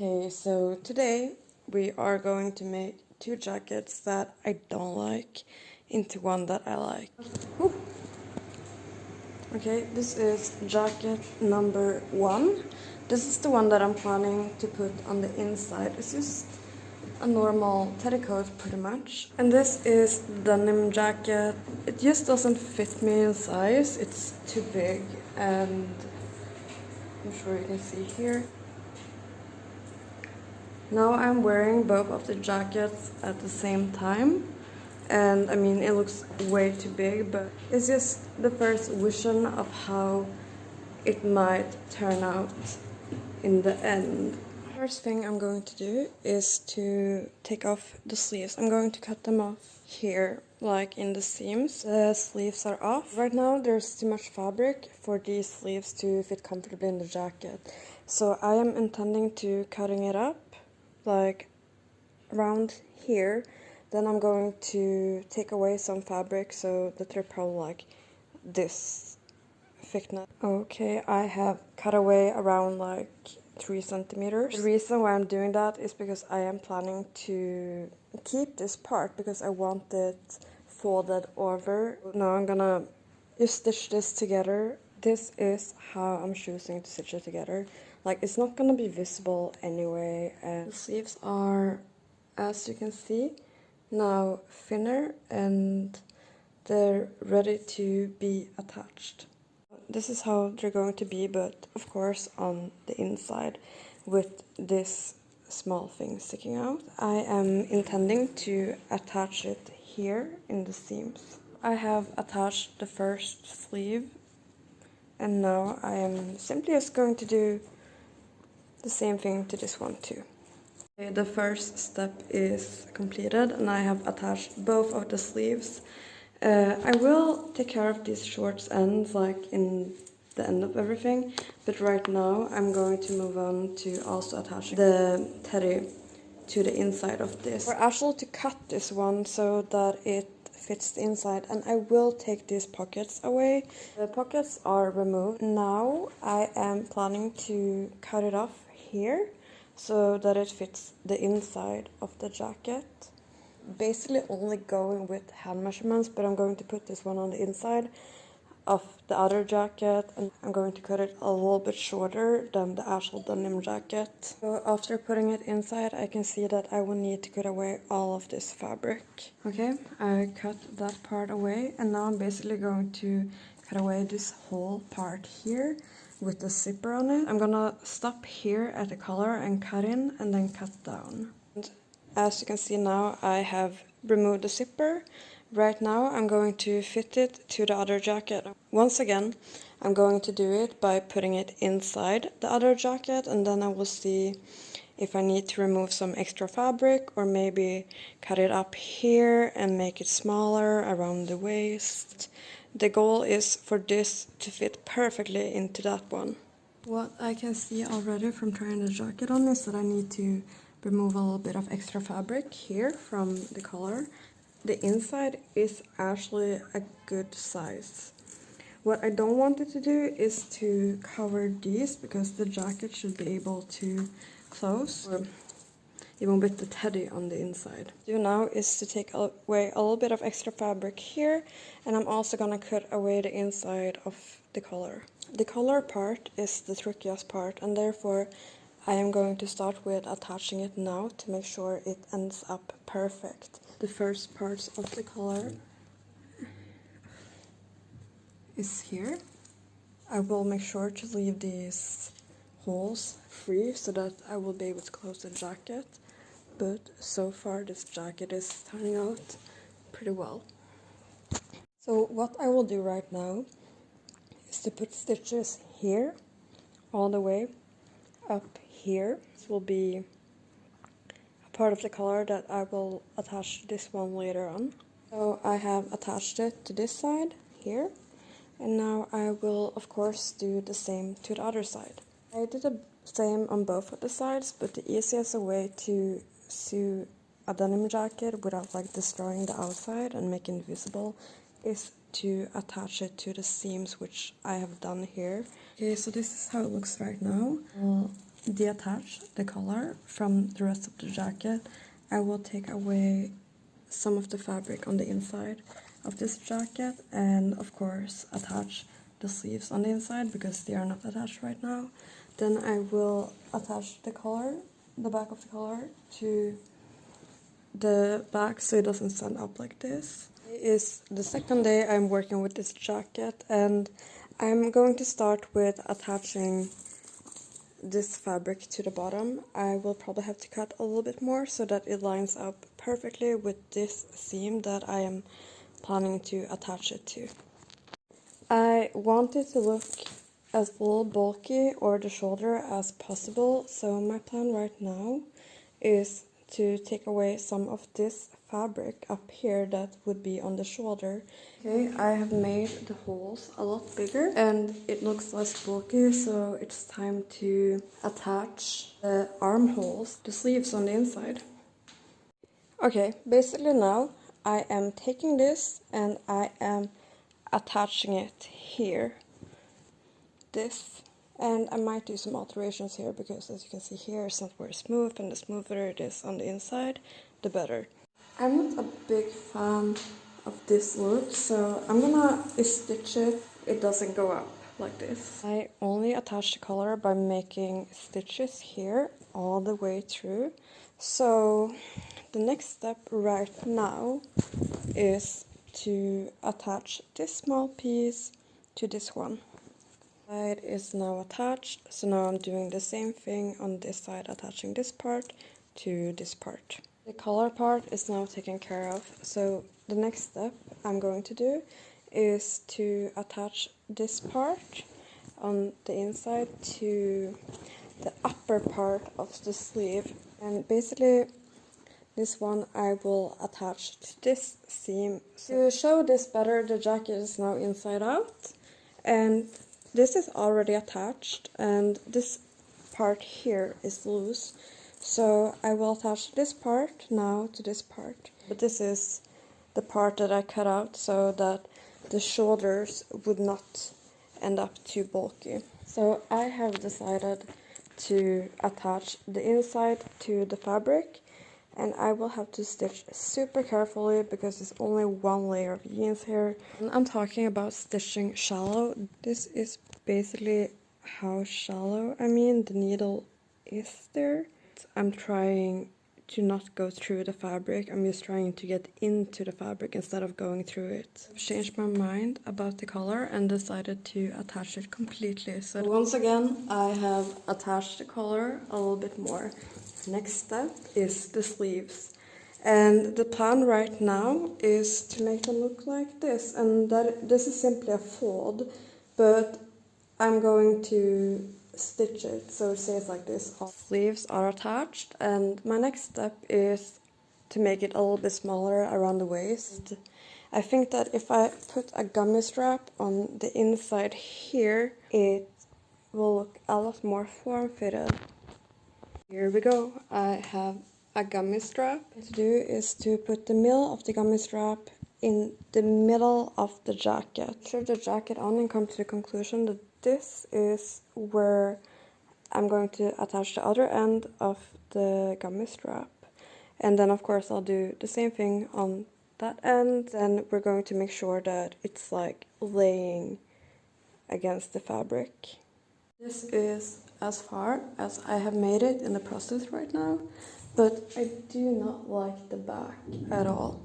Okay, so today we are going to make two jackets that I don't like into one that I like. Whoop. Okay, this is jacket number 1. This is the one that I'm planning to put on the inside. It's just a normal teddy coat pretty much. And this is denim jacket. It just doesn't fit me in size. It's too big, and I'm sure you can see here. Now I'm wearing both of the jackets at the same time, and I mean it looks way too big, but it's just the first vision of how it might turn out in the end. First thing I'm going to do is to take off the sleeves. I'm going to cut them off here, like in the seams. The sleeves are off. Right now there's too much fabric for these sleeves to fit comfortably in the jacket, so I am intending to cutting it up like around here. Then I'm going to take away some fabric so that they're probably like this thickness. Okay, I have cut away around like 3 centimeters. The reason why I'm doing that is because I am planning to keep this part because I want it folded over. Now I'm gonna just stitch this together. This is how I'm choosing to stitch it together. Like, it's not gonna be visible anyway, and the sleeves are, as you can see, now thinner and they're ready to be attached. This is how they're going to be, but of course on the inside with this small thing sticking out. I am intending to attach it here in the seams. I have attached the first sleeve, and now I am simply just going to do the same thing to this one too. Okay, the first step is completed and I have attached both of the sleeves. I will take care of these short ends like in the end of everything, but right now I'm going to move on to also attach the teddy to the inside of this. We're actually to cut this one so that it fits the inside, and I will take these pockets away. The pockets are removed. Now I am planning to cut it off here so that it fits the inside of the jacket. Basically only going with hand measurements, but I'm going to put this one on the inside of the other jacket, and I'm going to cut it a little bit shorter than the actual denim jacket. So after putting it inside, I can see that I will need to cut away all of this fabric. Okay, I cut that part away, and now I'm basically going to cut away this whole part here with the zipper on it. I'm gonna stop here at the collar and cut in and then cut down. And as you can see now, I have removed the zipper. Right now I'm going to fit it to the other jacket. Once again, I'm going to do it by putting it inside the other jacket, and then I will see if I need to remove some extra fabric or maybe cut it up here and make it smaller around the waist. The goal is for this to fit perfectly into that one. What I can see already from trying the jacket on is that I need to remove a little bit of extra fabric here from the collar. The inside is actually a good size. What I don't want it to do is to cover these, because the jacket should be able to close, or even with the teddy on the inside. What I do now is to take away a little bit of extra fabric here, and I'm also gonna cut away the inside of the collar. The collar part is the trickiest part, and therefore I am going to start with attaching it now to make sure it ends up perfect. The first parts of the collar is here. I will make sure to leave these holes free so that I will be able to close the jacket, but so far this jacket is turning out pretty well. So what I will do right now is to put stitches here all the way up here. This will be a part of the collar that I will attach to this one later on. So I have attached it to this side here, and now I will of course do the same to the other side. I did the same on both of the sides, but the easiest way to sew a denim jacket without like destroying the outside and making it visible is to attach it to the seams, which I have done here. Okay, so this is how it looks right now. I'll detach the collar from the rest of the jacket, I will take away some of the fabric on the inside of this jacket and of course attach the sleeves on the inside because they are not attached right now. Then I will attach the collar, the back of the collar, to the back so it doesn't stand up like this. It is the second day I'm working with this jacket, and I'm going to start with attaching this fabric to the bottom. I will probably have to cut a little bit more so that it lines up perfectly with this seam that I am planning to attach it to. I want it to look as little bulky or the shoulder as possible, so my plan right now is to take away some of this fabric up here that would be on the shoulder. Okay, I have made the holes a lot bigger and it looks less bulky, so it's time to attach the armholes, the sleeves on the inside. Okay, basically now I am taking this and I am attaching it here. This. And I might do some alterations here because as you can see here it's not very smooth, and the smoother it is on the inside, the better. I'm not a big fan of this look, so I'm gonna stitch it. It doesn't go up like this. I only attach the collar by making stitches here all the way through. So the next step right now is to attach this small piece to this one. Side is now attached, so now I'm doing the same thing on this side, attaching this part to this part. The collar part is now taken care of, so the next step I'm going to do is to attach this part on the inside to the upper part of the sleeve, and basically this one I will attach to this seam. So to show this better, the jacket is now inside out, and this is already attached, and this part here is loose. So I will attach this part now to this part. But this is the part that I cut out so that the shoulders would not end up too bulky. So I have decided to attach the inside to the fabric, and I will have to stitch super carefully because there's only one layer of jeans here. And I'm talking about stitching shallow. This is basically how shallow, the needle is there. I'm trying to not go through the fabric. I'm just trying to get into the fabric instead of going through it. I've changed my mind about the collar and decided to attach it completely. So once again, I have attached the collar a little bit more. Next step is the sleeves, and the plan right now is to make them look like this, and this is simply a fold, but I'm going to stitch it so it stays like this. Sleeves are attached, and my next step is to make it a little bit smaller around the waist. I think that if I put a gummy strap on the inside here, it will look a lot more form-fitted. Here we go. I have a gummy strap. What to do is to put the middle of the gummy strap in the middle of the jacket. Strip the jacket on and come to the conclusion that this is where I'm going to attach the other end of the gummy strap. And then of course I'll do the same thing on that end. Then we're going to make sure that it's like laying against the fabric. This is as far as I have made it in the process right now, but I do not like the back at all.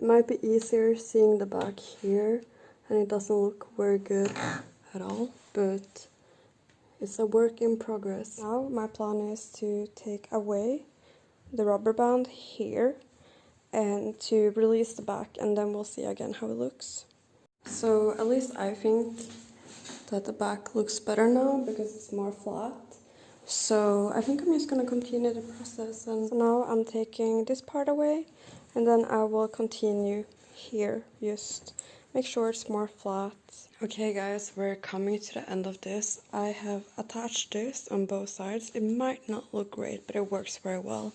It might be easier seeing the back here, and it doesn't look very good at all, but it's a work in progress. Now my plan is to take away the rubber band here and to release the back, and then we'll see again how it looks. So at least I think that the back looks better now because it's more flat. So I think I'm just going to continue the process, and so now I'm taking this part away, and then I will continue here, just make sure it's more flat. Okay guys, we're coming to the end of this. I have attached this on both sides. It might not look great, but it works very well.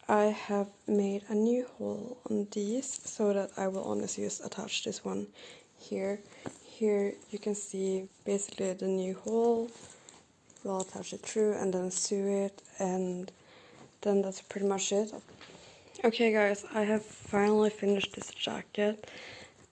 I have made a new hole on these so that I will only just attach this one here. Here you can see basically the new hole will attach it through and then sew it, and then that's pretty much it. Okay guys, I have finally finished this jacket.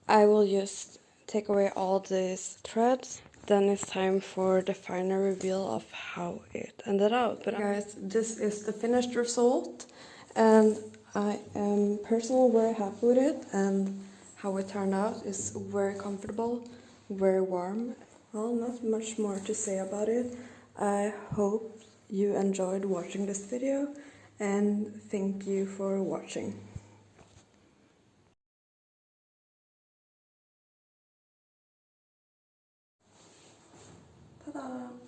I will just take away all these threads. Then it's time for the final reveal of how it ended out. But guys, this is the finished result, and I am personally very happy with it, and how it turned out is very comfortable, very warm. Well, not much more to say about it. I hope you enjoyed watching this video, and thank you for watching. Ta-da!